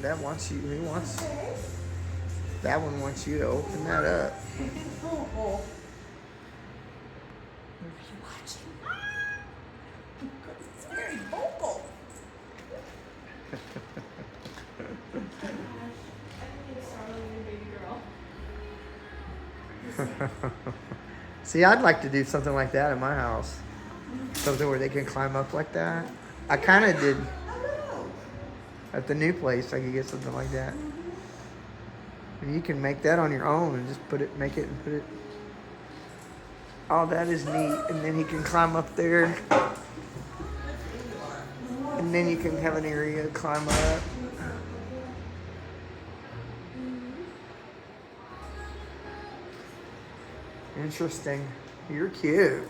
Dad wants you. He wants. That one wants you to open that up. Oh. Are you watching? It's very vocal. See, I'd like to do something like that in my house. Something where they can climb up like that. I kind of did at the new place. I could get something like that. And you can make that on your own and just make it and put it. Oh, that is neat. And then he can climb up there. And then you can have an area to climb up. Interesting. You're cute.